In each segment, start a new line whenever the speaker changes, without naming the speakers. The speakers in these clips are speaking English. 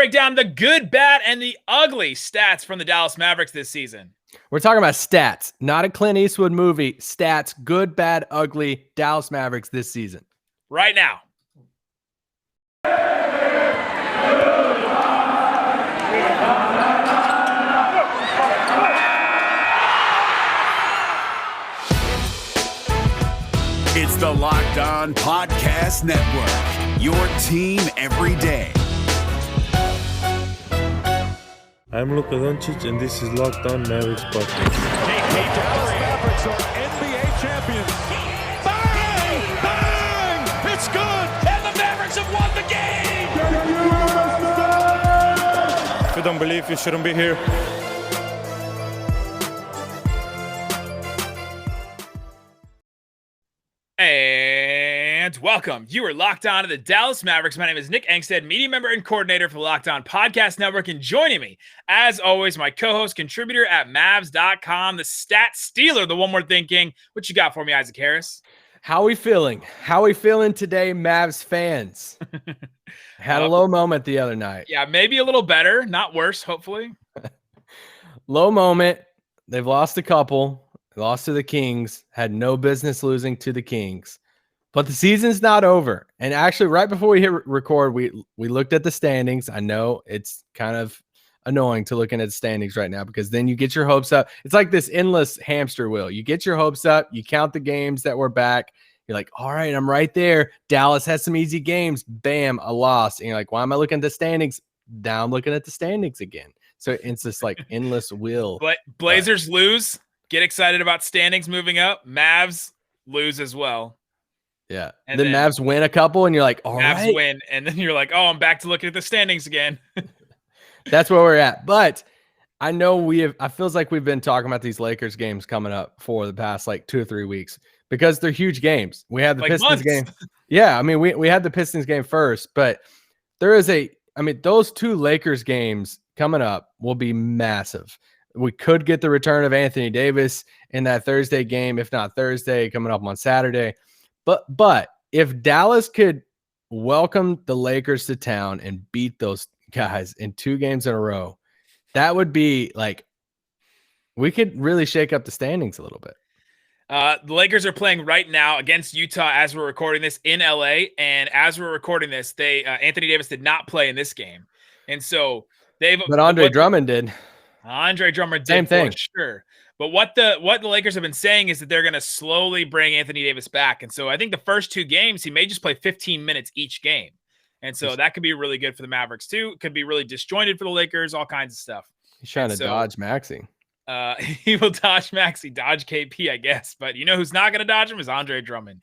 break down the good, bad, and the ugly stats from the Dallas Mavericks this season.
We're talking about stats, not a Clint Eastwood movie. Stats, good, bad, ugly, Dallas Mavericks this season.
Right now.
It's the Locked On Podcast Network, your team every day.
I'm Luca, and this is Locked On Mavericks Podcast.
Dallas Mavericks are NBA champions. Bang! Bang! It's good!
And the Mavericks have won the game!
If you don't believe, you shouldn't be here.
And welcome. You are locked on to the Dallas Mavericks. My name is Nick Angstadt, media member and coordinator for the Locked On Podcast Network. And joining me, as always, my co-host, contributor at Mavs.com, the stat stealer, the One More Thing King. What you got for me, Isaac Harris?
How we feeling? How we feeling today, Mavs fans? Had a low moment the other night.
Yeah, maybe a little better, not worse, hopefully.
Low moment. They've lost a couple. Lost to the Kings, had no business losing to the Kings. But the season's not over. And actually, right before we hit record, we looked at the standings. I know it's kind of annoying to looking at the standings right now because then you get your hopes up. It's like this endless hamster wheel. You get your hopes up. You count the games that we're back. You're like, all right, I'm right there. Dallas has some easy games. Bam, a loss. And you're like, why am I looking at the standings? Now I'm looking at the standings again. So it's this like endless wheel.
But Blazers lose. Get excited about standings moving up. Mavs lose as well.
Yeah. And then Mavs win a couple, and you're like, all
Mavs
right.
win. And then you're like, oh, I'm back to looking at the standings again.
That's where we're at. But I know I feels like we've been talking about these Lakers games coming up for the past like 2 or 3 weeks because they're huge games. We had the
like
Pistons
months.
game. Yeah. I mean, we had the Pistons game first, but those 2 Lakers games coming up will be massive. We could get the return of Anthony Davis in that Thursday game, if not Thursday, coming up on Saturday. But if Dallas could welcome the Lakers to town and beat those guys in 2 games in a row, that would be like we could really shake up the standings a little bit.
The Lakers are playing right now against Utah as we're recording this in LA. And as we're recording this, Anthony Davis did not play in this game. And so
But Andre Drummond did.
Andre Drummond did.
Same thing.
For sure. But what the Lakers have been saying is that they're going to slowly bring Anthony Davis back. And so I think the first 2 games, he may just play 15 minutes each game. And so that could be really good for the Mavericks too. It could be really disjointed for the Lakers, all kinds of stuff.
He's trying to dodge Maxey.
He will dodge Maxey, dodge KP, I guess. But you know who's not going to dodge him is Andre Drummond.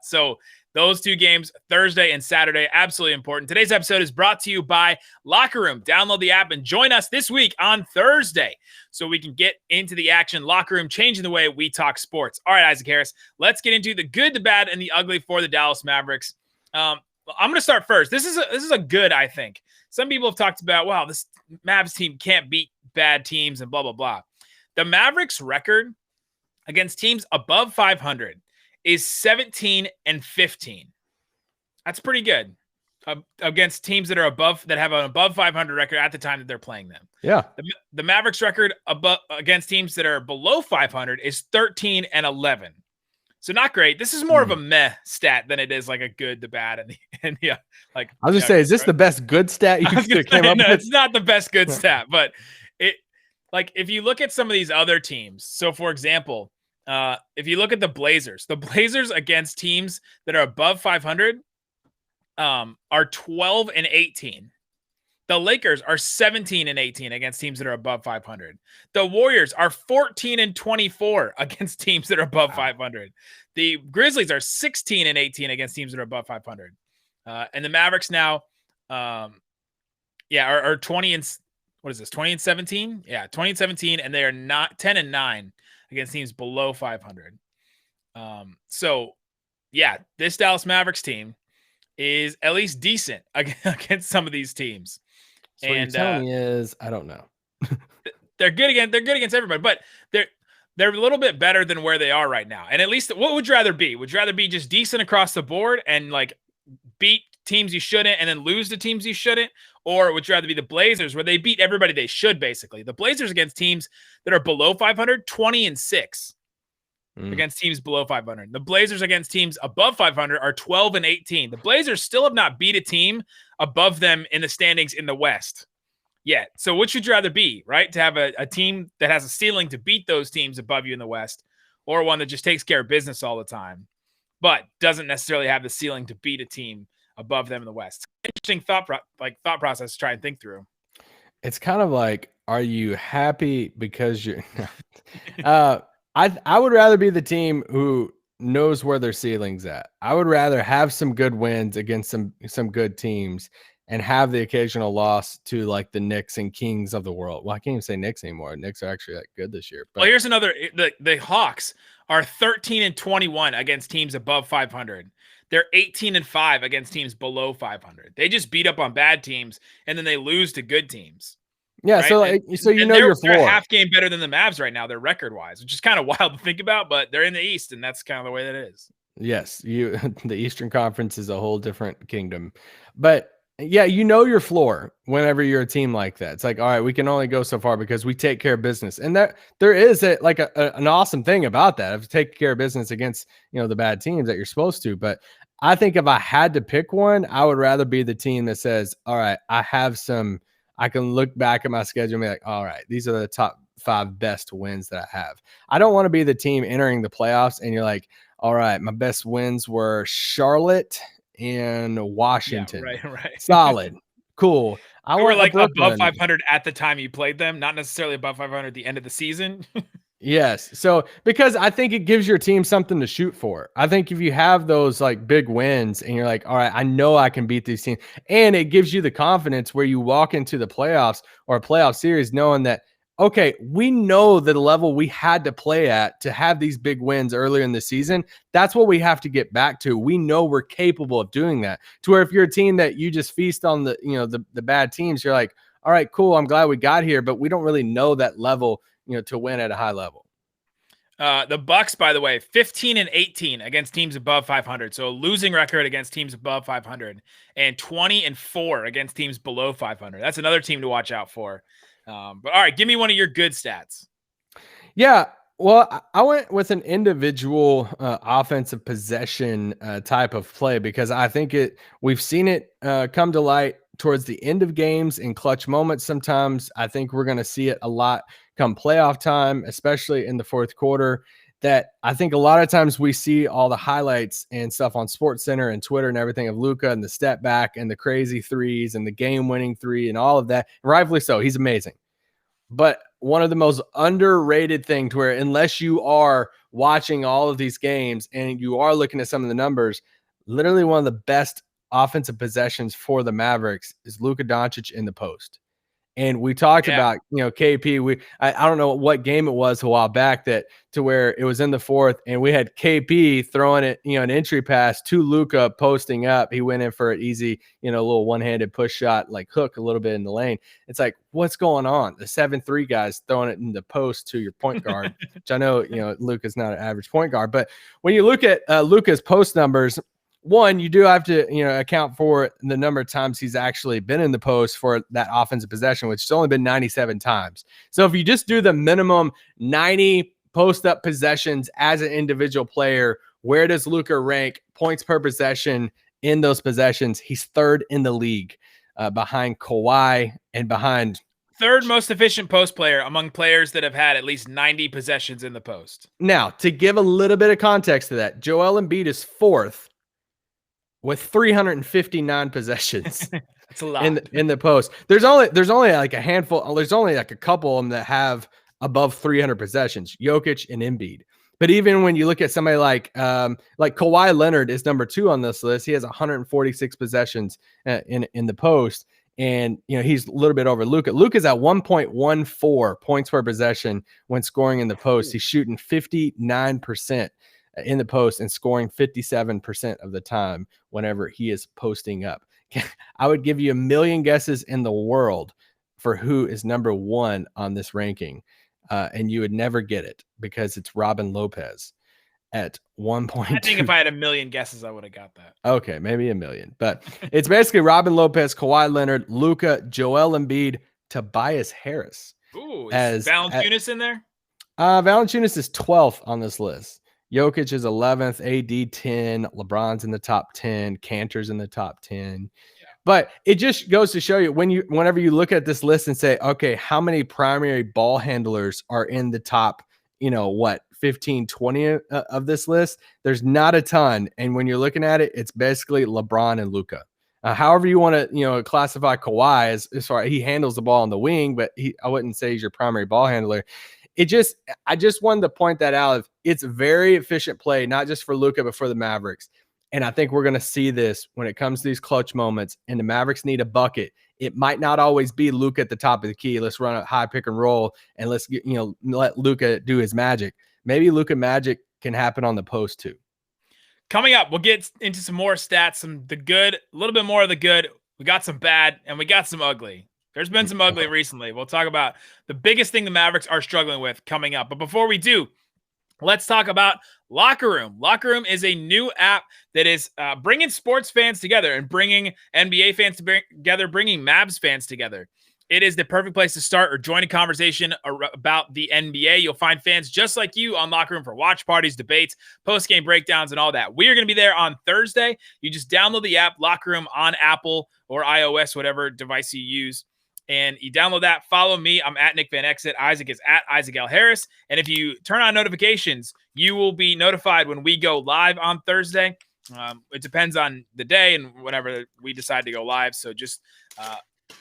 So those 2 games, Thursday and Saturday, absolutely important. Today's episode is brought to you by Locker Room. Download the app and join us this week on Thursday so we can get into the action. Locker Room, changing the way we talk sports. All right, Isaac Harris, let's get into the good, the bad, and the ugly for the Dallas Mavericks. I'm going to start first. This is a good, I think. Some people have talked about, wow, this Mavs team can't beat bad teams and blah, blah, blah. The Mavericks record against teams above 500 is 17-15. That's pretty good against teams that have an above 500 record at the time that they're playing them.
Yeah.
The Mavericks record against teams that are below 500 is 13-11. So not great. This is more of a meh stat than it is like a good, the bad, and the like.
I was just saying, is this the best good stat you came up with?
It's not the best good stat, but it like if you look at some of these other teams. So for example, if you look at the Blazers against teams that are above 500 are 12-18. The Lakers are 17-18 against teams that are above 500. The Warriors are 14-24 against teams that are above 500. The Grizzlies are 16-18 against teams that are above 500. And the Mavericks now, are 20 and what is this? 20-17? Yeah, 20-17, and they are not 10-9 against teams below 500. So yeah, this Dallas Mavericks team is at least decent against some of these teams.
So what you're telling me is, I don't know.
They're good against everybody, but they're a little bit better than where they are right now. And at least, what would you rather be? Would you rather be just decent across the board and like beat teams you shouldn't and then lose to teams you shouldn't? Or would you rather be the Blazers, where they beat everybody they should, basically? The Blazers against teams that are below 500, 20-6 against teams below 500. The Blazers against teams above 500 are 12-18. The Blazers still have not beat a team above them in the standings in the West yet. So which would you rather be, right? To have a team that has a ceiling to beat those teams above you in the West, or one that just takes care of business all the time, but doesn't necessarily have the ceiling to beat a team above them in the West? Interesting thought process to try and think through.
It's kind of like, are you happy because you're I would rather be the team who knows where their ceiling's at. I would rather have some good wins against some good teams and have the occasional loss to like the Knicks and Kings of the world. Well, I can't even say Knicks anymore. Knicks are actually like good this year. But
well, here's another. The Hawks are 13-21 against teams above 500. They're 18-5 against teams below 500. They just beat up on bad teams, and then they lose to good teams.
Yeah,
right?
so you know your floor.
They're a half game better than the Mavs right now, they're record-wise, which is kind of wild to think about, but they're in the East, and that's kind of the way that it is.
Yes, the Eastern Conference is a whole different kingdom. But yeah, you know your floor whenever you're a team like that. It's like, all right, we can only go so far because we take care of business. And that there is an awesome thing about that, of taking care of business against, the bad teams that you're supposed to. But I think if I had to pick one, I would rather be the team that says, all right, I can look back at my schedule and be like, all right, these are the top 5 best wins that I have. I don't want to be the team entering the playoffs and you're like, all right, my best wins were Charlotte and Washington.
Yeah, right.
Solid. Cool.
I were like above 500 at the time you played them, not necessarily above 500 at the end of the season.
Yes. So because I think it gives your team something to shoot for. I think if you have those like big wins and you're like, all right, I know I can beat these teams, and it gives you the confidence where you walk into the playoffs or a playoff series knowing that, okay, we know the level we had to play at to have these big wins earlier in the season. That's what we have to get back to. We know we're capable of doing that. To where if you're a team that you just feast on the bad teams, you're like, all right, cool, I'm glad we got here, but we don't really know that level, to win at a high level.
The Bucks, by the way, 15-18 against teams above 500. So a losing record against teams above 500, and 20-4 against teams below 500. That's another team to watch out for. But all right, give me one of your good stats.
Yeah, well, I went with an individual offensive possession type of play because I think we've seen it come to light towards the end of games in clutch moments. Sometimes I think we're going to see it a lot come playoff time, especially in the fourth quarter, that I think a lot of times we see all the highlights and stuff on SportsCenter and Twitter and everything of Luca and the step back and the crazy threes and the game-winning three and all of that. Rightfully so. He's amazing. But one of the most underrated thing, to where unless you are watching all of these games and you are looking at some of the numbers, literally one of the best offensive possessions for the Mavericks is Luka Doncic in the post. And we talked about, KP. I don't know what game it was a while back to where it was in the fourth, and we had KP throwing it, an entry pass to Luca posting up. He went in for an easy, little one-handed push shot, like hook a little bit in the lane. It's like, what's going on? The 7-3 guys throwing it in the post to your point guard, which I know, Luca's not an average point guard, but when you look at Luca's post numbers, one, you do have to, account for the number of times he's actually been in the post for that offensive possession, which has only been 97 times. So if you just do the minimum 90 post-up possessions as an individual player, where does Luca rank points per possession in those possessions? He's third in the league, behind Kawhi and behind
third most efficient post player among players that have had at least 90 possessions in the post.
Now, to give a little bit of context to that, Joel Embiid is fourth with 359 possessions.
That's a lot
in the post. There's only like a handful. There's only like a couple of them that have above 300 possessions, Jokic and Embiid. But even when you look at somebody like Kawhi Leonard is number 2 on this list. He has 146 possessions in the post. And, he's a little bit over Luca. Luca's at 1.14 points per possession when scoring in the post. He's shooting 59% in the post and scoring 57% of the time whenever he is posting up. I would give you a million guesses in the world for who is number 1 on this ranking, and you would never get it because it's Robin Lopez. at 1.2.
I think if I had a million guesses, I would have got that.
Okay, maybe a million. But it's basically Robin Lopez, Kawhi Leonard, Luca, Joel Embiid, Tobias Harris.
Ooh, is Valanciunas in there?
Valanciunas is 12th on this list. Jokic is 11th, AD 10, LeBron's in the top 10, Cantor's in the top 10. Yeah. But it just goes to show you whenever you look at this list and say, okay, how many primary ball handlers are in the top, 15, 20 of this list? There's not a ton. And when you're looking at it, it's basically LeBron and Luca. However you want to, classify Kawhi as far as he handles the ball on the wing, but I wouldn't say he's your primary ball handler. I just wanted to point that out. It's very efficient play, not just for Luca, but for the Mavericks. And I think we're going to see this when it comes to these clutch moments, and the Mavericks need a bucket. It might not always be Luca at the top of the key. Let's run a high pick and roll and let's let Luca do his magic. Maybe Luca magic can happen on the post too.
Coming up, we'll get into some more stats, the good, a little bit more of the good. We got some bad and we got some ugly. There's been some ugly recently. We'll talk about the biggest thing the Mavericks are struggling with coming up. But before we do, let's talk about Locker Room. Locker Room is a new app that is bringing sports fans together and bringing NBA fans together, bringing Mavs fans together. It is the perfect place to start or join a conversation about the NBA. You'll find fans just like you on Locker Room for watch parties, debates, post-game breakdowns, and all that. We are going to be there on Thursday. You just download the app, Locker Room, on Apple or iOS, whatever device you use. And you download that. Follow me. I'm at Nick Van Exit. Isaac is at Isaac L. Harris. And if you turn on notifications, you will be notified when we go live on Thursday. It depends on the day and whenever we decide to go live. So just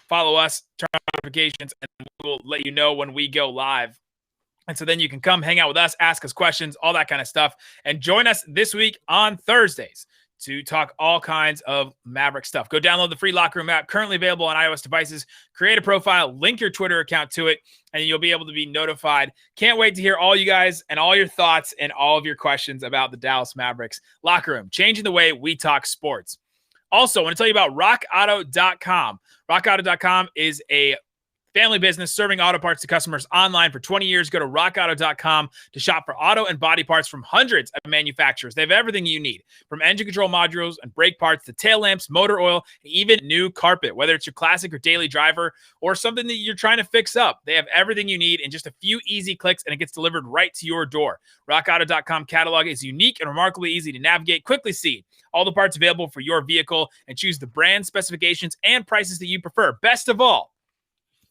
follow us, turn on notifications, and we'll let you know when we go live. And so then you can come hang out with us, ask us questions, all that kind of stuff. And join us this week on Thursdays to talk all kinds of Maverick stuff. Go download the free Locker Room app, currently available on iOS devices. Create a profile, link your Twitter account to it, and you'll be able to be notified. Can't wait to hear all you guys and all your thoughts and all of your questions about the Dallas Mavericks. Locker Room, changing the way we talk sports. Also, I want to tell you about RockAuto.com. RockAuto.com is a family business serving auto parts to customers online for 20 years. Go to rockauto.com to shop for auto and body parts from hundreds of manufacturers. They have everything you need, from engine control modules and brake parts to tail lamps, motor oil, and even new carpet. Whether it's your classic or daily driver or something that you're trying to fix up, they have everything you need in just a few easy clicks, and it gets delivered right to your door. RockAuto.com catalog is unique and remarkably easy to navigate. Quickly see all the parts available for your vehicle and choose the brand, specifications, and prices that you prefer. Best of all,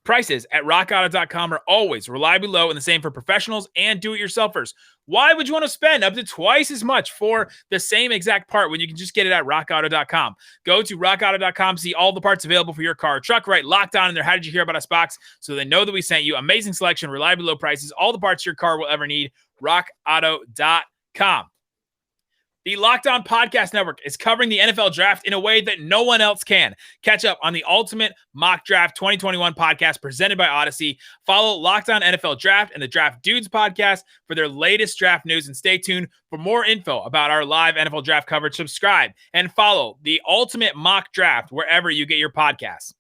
prices at rockauto.com are always reliably low, and the same for professionals and do-it-yourselfers. Why would you want to spend up to twice as much for the same exact part when you can just get it at rockauto.com? Go to rockauto.com, see all the parts available for your car or truck, right locked on in their How Did You Hear About Us box so they know that we sent you. Amazing selection, reliably low prices, all the parts your car will ever need. rockauto.com. The Locked On Podcast Network is covering the NFL Draft in a way that no one else can. Catch up on the Ultimate Mock Draft 2021 podcast presented by Odyssey. Follow Locked On NFL Draft and the Draft Dudes podcast for their latest draft news, and stay tuned for more info about our live NFL Draft coverage. Subscribe and follow the Ultimate Mock Draft wherever you get your podcasts.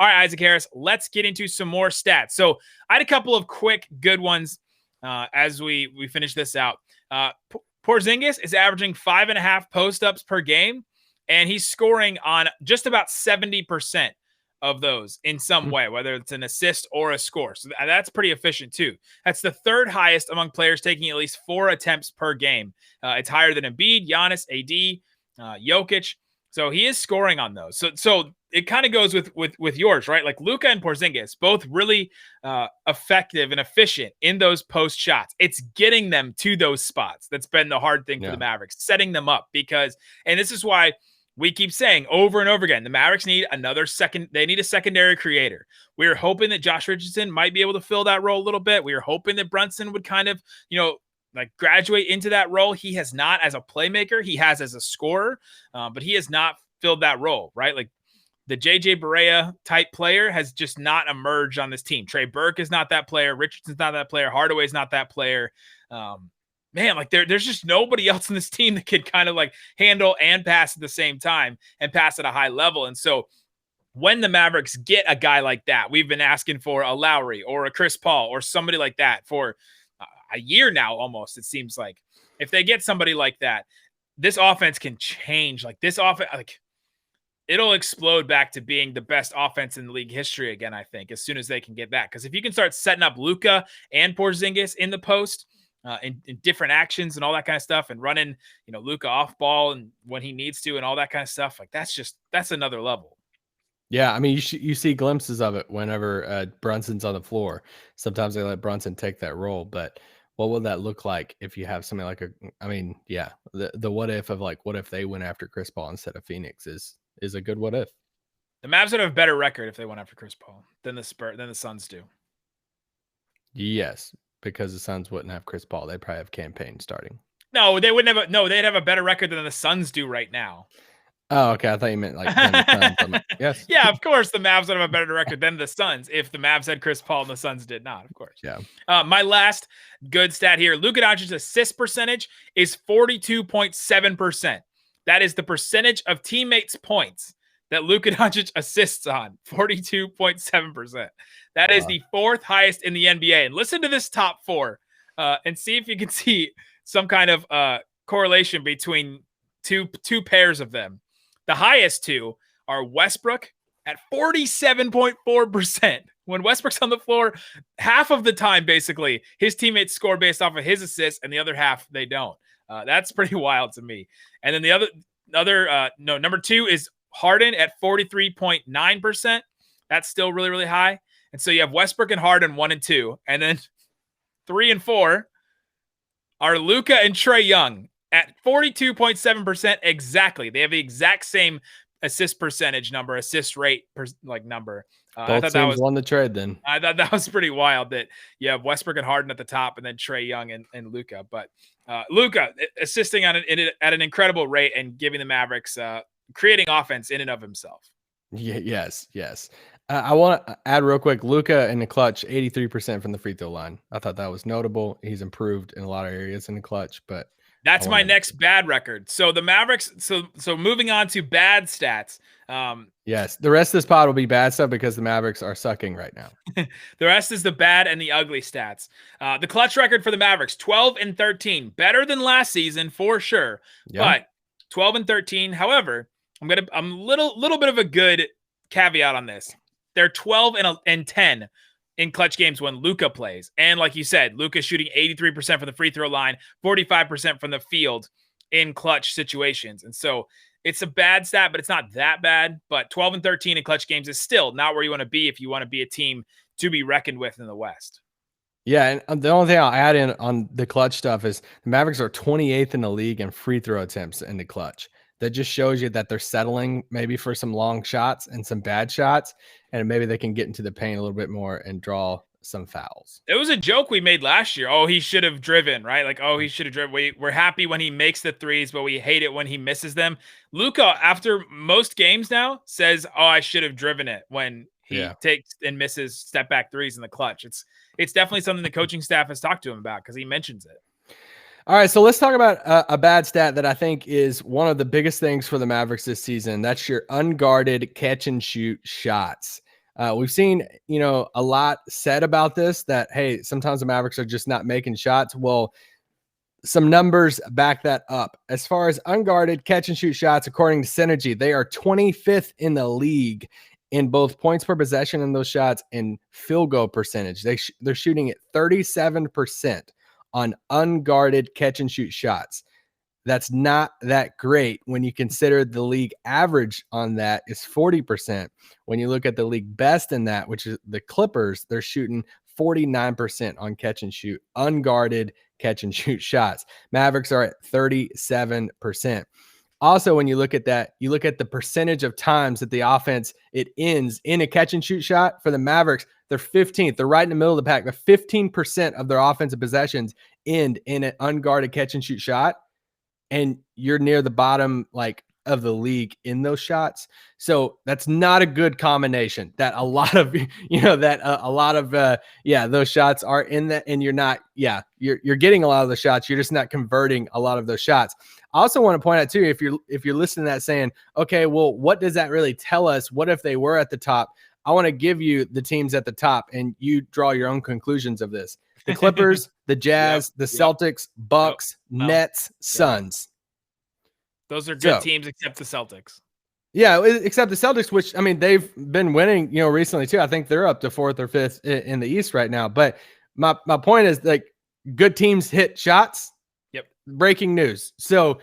All right, Isaac Harris, let's get into some more stats. So I had a couple of quick good ones as we finish this out. Porzingis is averaging 5.5 post-ups per game, and he's scoring on just about 70% of those in some way, whether it's an assist or a score. So that's pretty efficient too. That's the third highest among players taking at least 4 attempts per game. It's higher than Embiid, Giannis, AD, Jokic. So he is scoring on those. So it kind of goes with yours, right? Like Luca and Porzingis, both really effective and efficient in those post shots. It's getting them to those spots. That's been the hard thing for the Mavericks, setting them up and this is why we keep saying over and over again, the Mavericks need they need a secondary creator. We were hoping that Josh Richardson might be able to fill that role a little bit. We were hoping that Brunson would kind of, graduate into that role. He has not as a playmaker. He has as a scorer, but he has not filled that role, right? Like the JJ Barea type player has just not emerged on this team. Trey Burke is not that player. Richardson's not that player. Hardaway's not that player. There's just nobody else in this team that could kind of like handle and pass at the same time and pass at a high level. And so when the Mavericks get a guy like that, we've been asking for a Lowry or a Chris Paul or somebody like that for a year now, almost, it seems like. if they get somebody like that, this offense can change. Like this offense, like it'll explode back to being the best offense in league history again, I think, as soon as they can get that. Because if you can start setting up Luca and Porzingis in the post in different actions and all that kind of stuff, and running, Luca off ball and when he needs to and all that kind of stuff, like that's another level.
Yeah, I mean, you see glimpses of it whenever Brunson's on the floor. Sometimes they let Brunson take that role, but what would that look like if you have something like the what if of like, what if they went after Chris Paul instead of Phoenix is a good what if.
The Mavs would have a better record if they went after Chris Paul than the Suns do.
Yes, because the Suns wouldn't have Chris Paul. They probably have campaign starting.
No, they wouldn't have. No, they'd have a better record than the Suns do right now.
Oh, okay. I thought you meant like the Suns. Yes.
Yeah, of course the Mavs would have a better record than the Suns if the Mavs had Chris Paul and the Suns did not, of course.
Yeah.
My last good stat here, Luka Doncic's assist percentage is 42.7%. That is the percentage of teammates' points that Luka Doncic assists on, 42.7%. That is the fourth highest in the NBA. And listen to this top four and see if you can see some kind of correlation between two pairs of them. The highest two are Westbrook at 47.4%. When Westbrook's on the floor, half of the time, basically, his teammates score based off of his assists, and the other half, they don't. That's pretty wild to me. And then number two is Harden at 43.9%. That's still really, really high. And so you have Westbrook and Harden 1 and 2. And then 3 and 4 are Luca and Trae Young at 42.7% exactly. They have the exact same assist percentage number, assist rate number.
I thought that was won the trade then.
I thought that was pretty wild that you have Westbrook and Harden at the top and then Trae Young and Luca. But Luca assisting at an incredible rate and giving the Mavericks creating offense in and of himself.
Yeah, yes. I want to add real quick, Luca in the clutch, 83% from the free throw line. I thought that was notable. He's improved in a lot of areas in the clutch, but
that's my next bad record. So the Mavericks, so moving on to bad stats.
Yes, the rest of this pod will be bad stuff because the Mavericks are sucking right now.
The rest is the bad and the ugly stats. The clutch record for the Mavericks, 12-13, better than last season for sure. Yeah. But 12-13. However, I'm a little bit of a good caveat on this. They're 12-10 in clutch games when Luca plays. And like you said, Luca's shooting 83% from the free throw line, 45% from the field in clutch situations. And so it's a bad stat, but it's not that bad. But 12-13 in clutch games is still not where you want to be if you want to be a team to be reckoned with in the West.
Yeah, and the only thing I'll add in on the clutch stuff is the Mavericks are 28th in the league in free throw attempts in the clutch. That just shows you that they're settling maybe for some long shots and some bad shots, and maybe they can get into the paint a little bit more and draw some fouls.
It was a joke we made last year. Oh, he should have driven, right? Like, oh, he should have driven. We're happy when he makes the threes, but we hate it when he misses them. Luca, after most games now, says, oh, I should have driven it when he takes and misses step back threes in the clutch. It's definitely something the coaching staff has talked to him about because he mentions it.
All right, so let's talk about a bad stat that I think is one of the biggest things for the Mavericks this season. That's your unguarded catch and shoot shots. We've seen, a lot said about this that, hey, sometimes the Mavericks are just not making shots. Well, some numbers back that up. As far as unguarded catch and shoot shots, according to Synergy, they are 25th in the league in both points per possession in those shots and field goal percentage. They're shooting at 37%. On unguarded catch and shoot shots. That's not that great when you consider the league average on that is 40%. When you look at the league best in that, which is the Clippers, they're shooting 49% on catch and shoot, unguarded catch and shoot shots. Mavericks are at 37%. Also, when you look at that, you look at the percentage of times that the offense, it ends in a catch and shoot shot. For the Mavericks, they're 15th. They're right in the middle of the pack. But 15% of their offensive possessions end in an unguarded catch and shoot shot. And you're near the bottom of the league in those shots. So that's not a good combination that a lot of, those shots are in that, and you're not, you're getting a lot of the shots. You're just not converting a lot of those shots. I also want to point out too, if you're listening to that saying, okay, well, what does that really tell us? What if they were at the top? I want to give you the teams at the top and you draw your own conclusions of this. The Clippers, the Jazz, the Celtics, Bucks, Nets, Suns.
Those are good teams except the Celtics.
Yeah, except the Celtics, which, I mean, they've been winning, recently too. I think they're up to 4th or 5th in the East right now. But my point is, like, good teams hit shots.
Yep.
Breaking news. So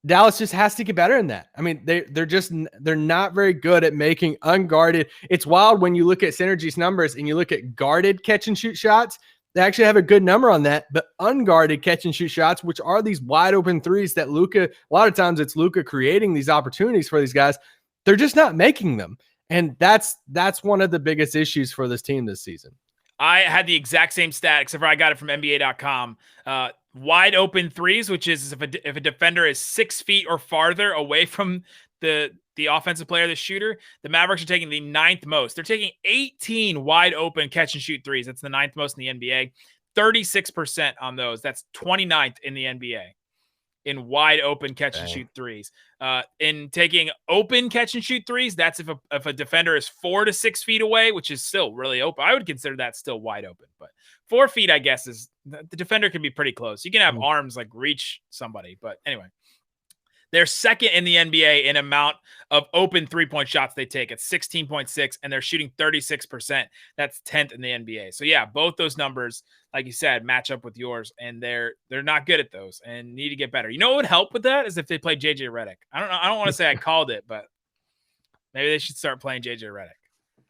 Dallas just has to get better in that. I mean, they're not very good at making unguarded. It's wild when you look at Synergy's numbers and you look at guarded catch and shoot shots. They actually have a good number on that, but unguarded catch and shoot shots, which are these wide open threes that Luca, a lot of times it's Luca creating these opportunities for these guys. They're just not making them. And that's one of the biggest issues for this team this season.
I had the exact same stat, except for I got it from NBA.com. Wide open threes, which is if a defender is 6 feet or farther away from the offensive player, the shooter, the Mavericks are taking the 9th most. They're taking 18 wide open catch and shoot threes. That's the 9th most in the NBA. 36% on those. That's 29th in the NBA in wide open catch and shoot threes. In taking open catch and shoot threes, that's if a defender is 4 to 6 feet away, which is still really open. I would consider that still wide open, but 4 feet, I guess, is the defender can be pretty close. You can have arms like reach somebody, but anyway. They're second in the NBA in amount of open three-point shots they take at 16.6, and they're shooting 36%. That's 10th in the NBA. So yeah, both those numbers, like you said, match up with yours, and they're not good at those and need to get better. You know what would help with that is if they play JJ Redick. I don't want to say I called it, but maybe they should start playing JJ Redick.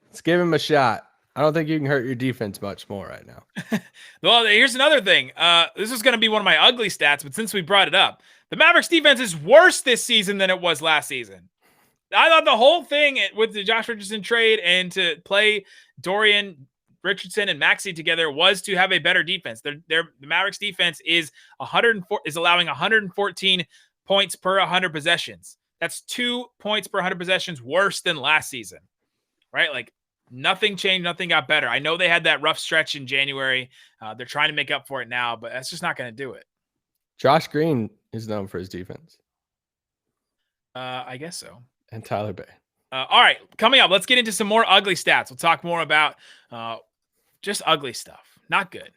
Let's give him a shot. I don't think you can hurt your defense much more right now.
Well, here's another thing. This is going to be one of my ugly stats, but since we brought it up, the Mavericks defense is worse this season than it was last season. I thought the whole thing with the Josh Richardson trade and to play Dorian, Richardson, and Maxey together was to have a better defense. The Mavericks defense is allowing 114 points per 100 possessions. That's 2 points per 100 possessions worse than last season, right? Like, nothing changed. Nothing got better. I know they had that rough stretch in January. They're trying to make up for it now, but that's just not going to do it.
Josh Green is known for his defense.
I guess so.
And Tyler Bay.
All right, coming up, let's get into some more ugly stats. We'll talk more about just ugly stuff. Not good.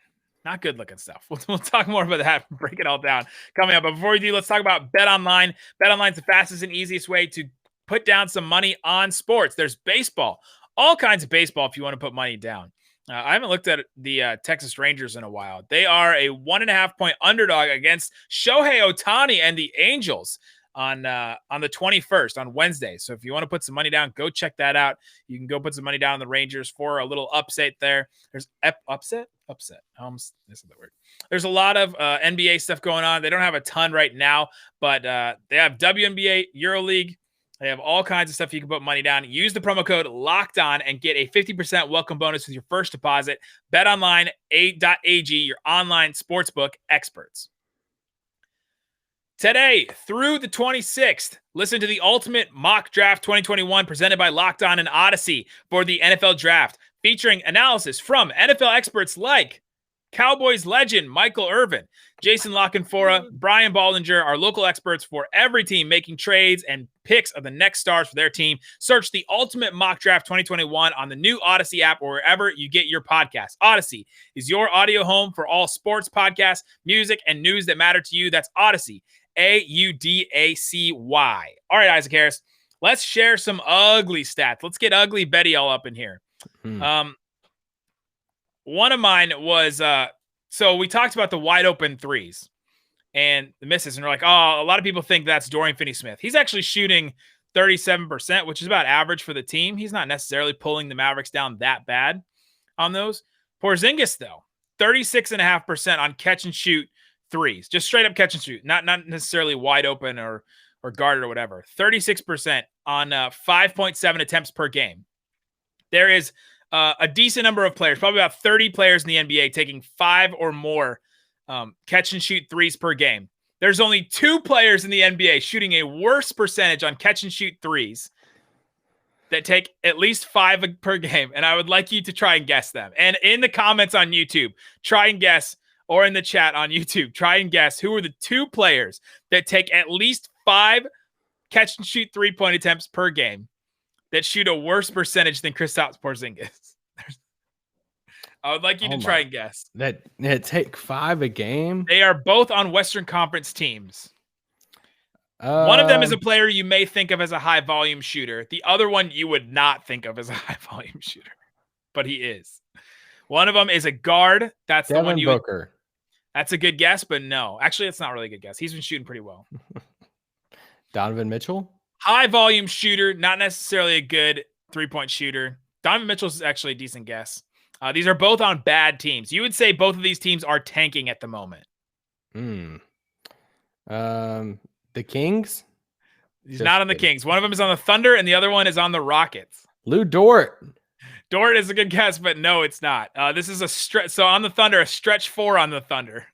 Not good looking stuff. We'll talk more about that, break it all down coming up. But before we do, let's talk about BetOnline. BetOnline is the fastest and easiest way to put down some money on sports. There's baseball. All kinds of baseball if you want to put money down. I haven't looked at the Texas Rangers in a while. They are a 1.5-point underdog against Shohei Ohtani and the Angels on the 21st, on Wednesday. So if you want to put some money down, go check that out. You can go put some money down on the Rangers for a little upset there. There's upset. This is the word. There's a lot of NBA stuff going on. They don't have a ton right now, but they have WNBA, EuroLeague. They have all kinds of stuff you can put money down. Use the promo code LOCKEDON and get a 50% welcome bonus with your first deposit. BetOnline.ag, your online sportsbook experts. Today, through the 26th, listen to the Ultimate Mock Draft 2021 presented by Locked On and Odyssey for the NFL Draft, featuring analysis from NFL experts like Cowboys legend Michael Irvin, Jason Lockenfora, Brian Baldinger, our local experts for every team making trades and picks of the next stars for their team. Search the Ultimate Mock Draft 2021 on the new Odyssey app or wherever you get your podcasts. Odyssey is your audio home for all sports podcasts, music, and news that matter to you. That's Odyssey, Audacy. All right, Isaac Harris, let's share some ugly stats. Let's get Ugly Betty all up in here. One of mine was, so we talked about the wide open threes and the misses, and we're like, oh, a lot of people think that's Dorian Finney-Smith. He's actually shooting 37%, which is about average for the team. He's not necessarily pulling the Mavericks down that bad on those. Porzingis, though, 36.5% on catch and shoot threes, just straight up catch and shoot, not necessarily wide open or guarded or whatever. 36% on 5.7 attempts per game. There is a decent number of players, probably about 30 players in the NBA taking 5 or more catch and shoot threes per game. There's only 2 players in the NBA shooting a worse percentage on catch and shoot threes that take at least 5 per game. And I would like you to try and guess them. And in the comments on YouTube, try and guess, or in the chat on YouTube, try and guess who are the 2 players that take at least 5 catch and shoot 3-point attempts per game that shoot a worse percentage than Kristaps Porzingis. I would like you to try and guess.
That take 5 a game.
They are both on Western Conference teams. One of them is a player you may think of as a high volume shooter. The other one you would not think of as a high volume shooter, but he is. One of them is a guard. That's
Devin
the one you
Booker.
That's a good guess, but no. Actually, it's not really a good guess. He's been shooting pretty well.
Donovan Mitchell?
High volume shooter, not necessarily a good 3-point shooter. Donovan Mitchell is actually a decent guess. These are both on bad teams. You would say both of these teams are tanking at the moment.
The Kings?
He's not on the Kings. One of them is on the Thunder, and the other one is on the Rockets.
Lou Dort.
Dort is a good guess, but no, it's not. This is a stretch. So on the Thunder, a stretch 4 on the Thunder.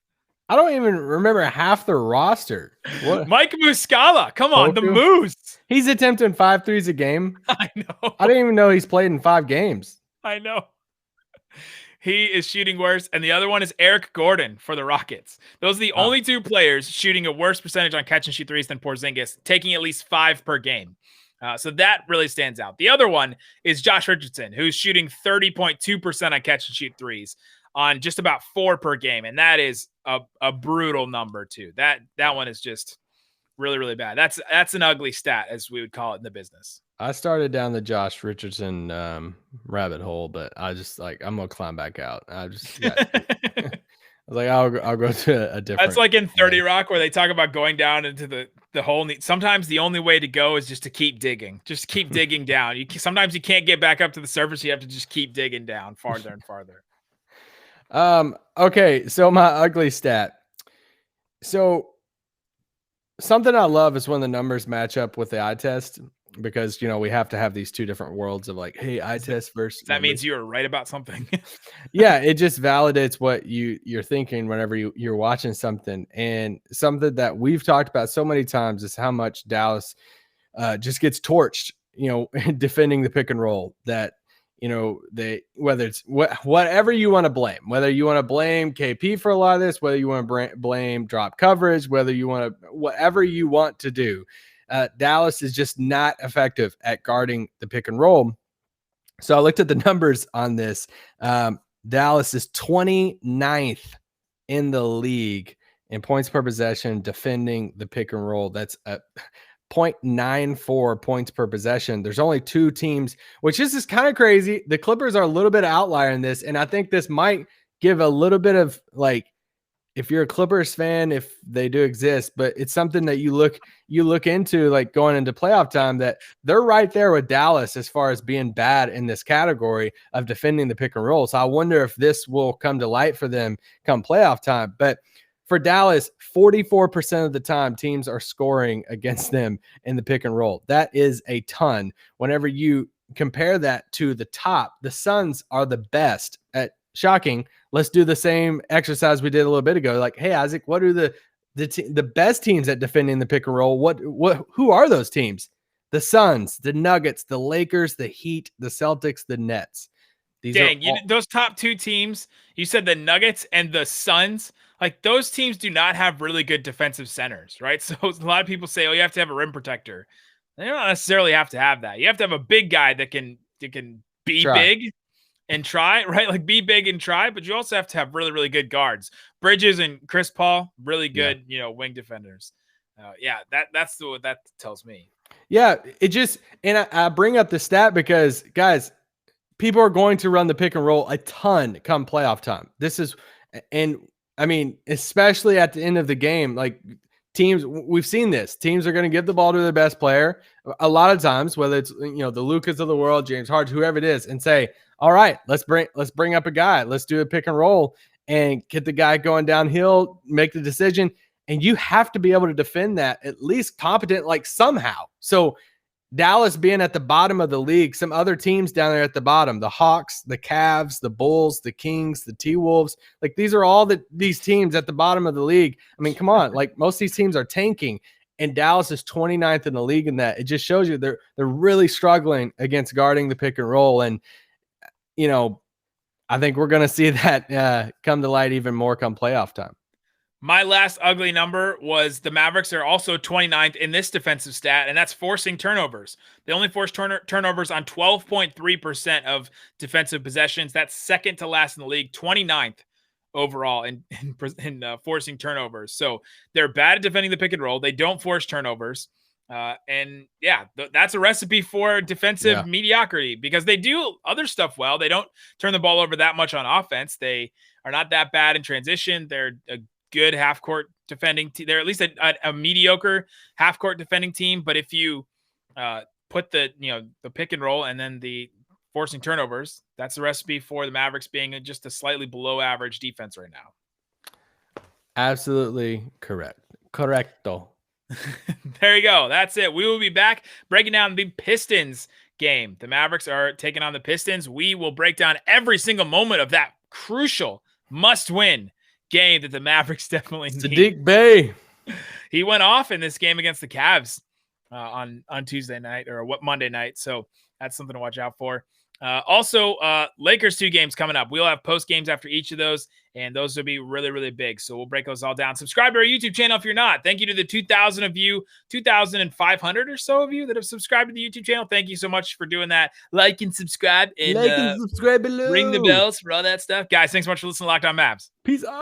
I don't even remember half the roster. What?
Mike Muscala. Come on, the Moose.
He's attempting 5 threes a game.
I know.
I didn't even know he's played in 5 games.
I know. He is shooting worse. And the other one is Eric Gordon for the Rockets. Those are the only 2 players shooting a worse percentage on catch and shoot threes than Porzingis, taking at least 5 per game. So that really stands out. The other one is Josh Richardson, who's shooting 30.2% on catch and shoot threes on just about 4 per game. And that is a brutal number too. That one is just really, really bad. That's an ugly stat, as we would call it in the business.
I started down the Josh Richardson rabbit hole, but I just I'm gonna climb back out. I was like, I'll go to a different.
That's like in 30 Rock where they talk about going down into the hole. Sometimes the only way to go is just to keep digging. Just keep digging down. Sometimes you can't get back up to the surface. You have to just keep digging down farther and farther.
Okay, so my ugly stat. So something I love is when the numbers match up with the eye test, because we have to have these 2 different worlds of like, hey, eye test versus
that means you were right about something.
Yeah, it just validates what you're thinking whenever you're watching something. And something that we've talked about so many times is how much Dallas just gets torched, defending the pick and roll. That whether it's whatever you want to blame, whether you want to blame KP for a lot of this, whether you want to blame drop coverage, whether you want to, whatever you want to do, Dallas is just not effective at guarding the pick and roll. So I looked at the numbers on this. Dallas is 29th in the league in points per possession defending the pick and roll. That's a 0.94 points per possession. There's only 2 teams, which is kind of crazy. The Clippers are a little bit of outlier in this, and I think this might give a little bit of if you're a Clippers fan, if they do exist, but it's something that you look into going into playoff time, that they're right there with Dallas as far as being bad in this category of defending the pick and roll. So I wonder if this will come to light for them come playoff time. But for Dallas, 44% of the time teams are scoring against them in the pick and roll. That is a ton. Whenever you compare that to the top, the Suns are the best at shocking. Let's do the same exercise we did a little bit ago. Like, hey, Isaac, what are the best teams at defending the pick and roll? Who are those teams? The Suns, the Nuggets, the Lakers, the Heat, the Celtics, the Nets.
Those top 2 teams, you said the Nuggets and the Suns, those teams do not have really good defensive centers, right? So a lot of people say, you have to have a rim protector. They don't necessarily have to have that. You have to have a big guy that can be big and try, right? Be big and try, but you also have to have really, really good guards. Bridges and Chris Paul, really good, wing defenders. That's what that tells me. Yeah, I bring up the stat because, guys, people are going to run the pick and roll a ton come playoff time. Especially at the end of the game, teams, we've seen this. Teams are going to give the ball to their best player a lot of times, whether it's the Lucas of the world, James Harden, whoever it is, and say, all right, let's bring up a guy. Let's do a pick and roll and get the guy going downhill, make the decision. And you have to be able to defend that at least competent, somehow. So Dallas being at the bottom of the league, some other teams down there at the bottom, the Hawks, the Cavs, the Bulls, the Kings, the T-Wolves, these are all these teams at the bottom of the league. I mean, come on, most of these teams are tanking, and Dallas is 29th in the league in that. It just shows you they're really struggling against guarding the pick and roll. And, I think we're going to see that come to light even more come playoff time. My last ugly number was the Mavericks are also 29th in this defensive stat, and that's forcing turnovers. They only force turnovers on 12.3% of defensive possessions. That's second to last in the league, 29th overall in forcing turnovers. So they're bad at defending the pick and roll. They don't force turnovers. That's a recipe for defensive mediocrity because they do other stuff well. They don't turn the ball over that much on offense. They are not that bad in transition. They're a good half-court defending team. They're at least a mediocre half-court defending team. But if you put the pick and roll and then the forcing turnovers, that's the recipe for the Mavericks being just a slightly below average defense right now.
Absolutely correct. Correcto.
There you go. That's it. We will be back breaking down the Pistons game. The Mavericks are taking on the Pistons. We will break down every single moment of that crucial must-win game that the Mavericks definitely need.
Sadiq Bey.
He went off in this game against the Cavs on Tuesday night or Monday night. So that's something to watch out for. Also, Lakers 2 games coming up. We'll have post games after each of those, and those will be really, really big. So we'll break those all down. Subscribe to our YouTube channel if you're not. Thank you to the 2,000 of you, 2,500 or so of you that have subscribed to the YouTube channel. Thank you so much for doing that. Like and subscribe and
subscribe below.
Ring the bells for all that stuff. Guys, thanks so much for listening to Locked On Mavs.
Peace out.